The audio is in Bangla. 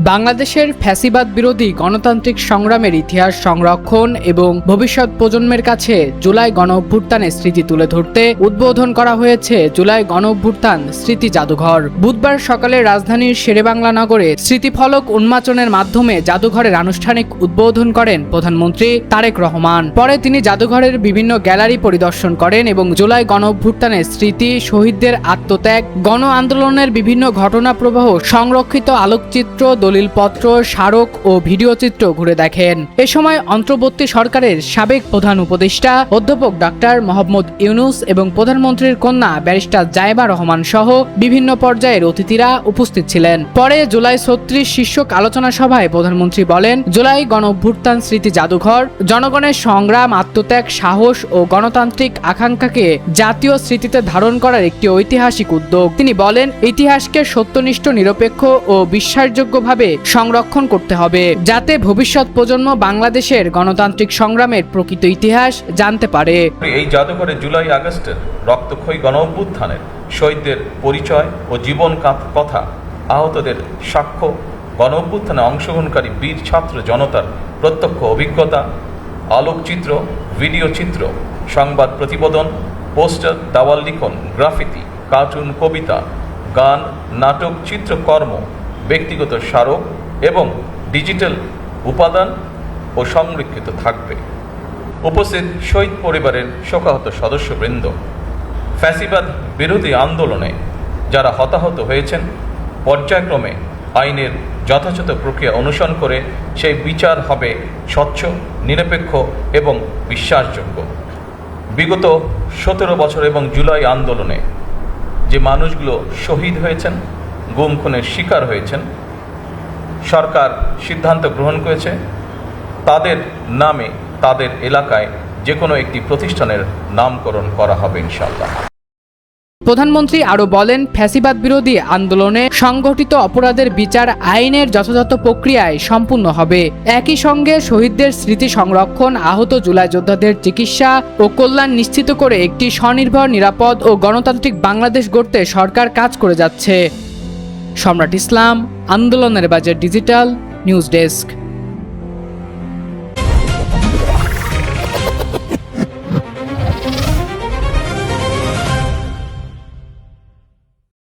বাংলাদেশের ফ্যাসিবাদ বিরোধী গণতান্ত্রিক সংগ্রামের ইতিহাস সংরক্ষণ এবং ভবিষ্যৎ প্রজন্মের কাছে জুলাই গণঅভ্যুত্থানের স্মৃতি তুলে ধরতে উদ্বোধন করা হয়েছে জুলাই গণঅভ্যুত্থান স্মৃতি জাদুঘর। বুধবার সকালে রাজধানীর শেরেবাংলা নগরে স্মৃতিফলক উন্মোচনের মাধ্যমে জাদুঘরের আনুষ্ঠানিক উদ্বোধন করেন প্রধানমন্ত্রী তারেক রহমান। পরে তিনি জাদুঘরের বিভিন্ন গ্যালারি পরিদর্শন করেন এবং জুলাই গণঅভ্যুত্থানের স্মৃতি, শহীদদের আত্মত্যাগ, গণ আন্দোলনের বিভিন্ন ঘটনা প্রবাহ, সংরক্ষিত আলোকচিত্র, দলিলপত্র, স্মারক ও ভিডিও চিত্র ঘুরে দেখেন। এ সময় অন্তর্বর্তী সরকারের সাবেক প্রধান উপদেষ্টা অধ্যাপক ডক্টর মোহাম্মদ ইউনূস এবং প্রধানমন্ত্রীর কন্যা ব্যারিস্টার জায়েবা রহমান সহ বিভিন্ন পর্যায়ের অতিথিরা উপস্থিত ছিলেন। পরে জুলাই ৩৬ শীর্ষক আলোচনা সভায় প্রধানমন্ত্রী বলেন, জুলাই গণঅভ্যুত্থান স্মৃতি জাদুঘর জনগণের সংগ্রাম, আত্মত্যাগ, সাহস ও গণতান্ত্রিক আকাঙ্ক্ষাকে জাতীয় স্মৃতিতে ধারণ করার একটি ঐতিহাসিক উদ্যোগ। তিনি বলেন, ইতিহাসকে সত্যনিষ্ঠ, নিরপেক্ষ ও বিশ্বাসযোগ্যভাবে সংরক্ষণ করতে হবে, যাতে ভবিষ্যৎ প্রজন্ম বাংলাদেশের গণতান্ত্রিক সংগ্রামের প্রকৃত ইতিহাস জানতে পারে। এই জাদুঘরে জুলাই আগস্টের রক্তক্ষয়ী গণঅভ্যুত্থানের শহীদদের পরিচয় ও জীবন কথা, আহতদের সাক্ষ্য, গণঅভ্যুত্থানে অংশগ্রহণকারী বীর ছাত্র জনতার প্রত্যক্ষ অভিজ্ঞতা, আলোকচিত্র, ভিডিও চিত্র, সংবাদ প্রতিবেদন, পোস্টার, দেওয়াল লিখন, গ্রাফিতি, কার্টুন, কবিতা, গান, নাটক, চিত্রকর্ম, ব্যক্তিগত স্মারক এবং ডিজিটাল উপাদান ও সংরক্ষিত থাকবে। উপস্থিত শহীদ পরিবারের শোকাহত সদস্যবৃন্দ, ফ্যাসিবাদ বিরোধী আন্দোলনে যারা হতাহত হয়েছেন, পর্যায়ক্রমে আইনের যথাযথ প্রক্রিয়া অনুসরণ করে সেই বিচার হবে স্বচ্ছ, নিরপেক্ষ এবং বিশ্বাসযোগ্য। বিগত ১৭ বছর এবং জুলাই আন্দোলনে যে মানুষগুলো শহীদ হয়েছেন, গুম খুনের শিকার হয়েছেন, সরকার সিদ্ধান্ত গ্রহণ করেছে তাদের নামে তাদের এলাকায় যে কোনো একটি প্রতিষ্ঠানের নামকরণ করা হবে ইনশাআল্লাহ। প্রধানমন্ত্রী আরও বলেন, ফ্যাসিবাদ বিরোধী আন্দোলনে সংগঠিত অপরাধের বিচার আইনের যথাযথ প্রক্রিয়ায় সম্পূর্ণ হবে। একই সঙ্গে শহীদদের স্মৃতি সংরক্ষণ, আহত জুলাই যোদ্ধাদের চিকিৎসা ও কল্যাণ নিশ্চিত করে একটি স্বনির্ভর, নিরাপদ ও গণতান্ত্রিক বাংলাদেশ গড়তে সরকার কাজ করে যাচ্ছে। সম্রাট ইসলাম, আন্দোলনের বাজার, ডিজিটাল নিউজ ডেস্ক।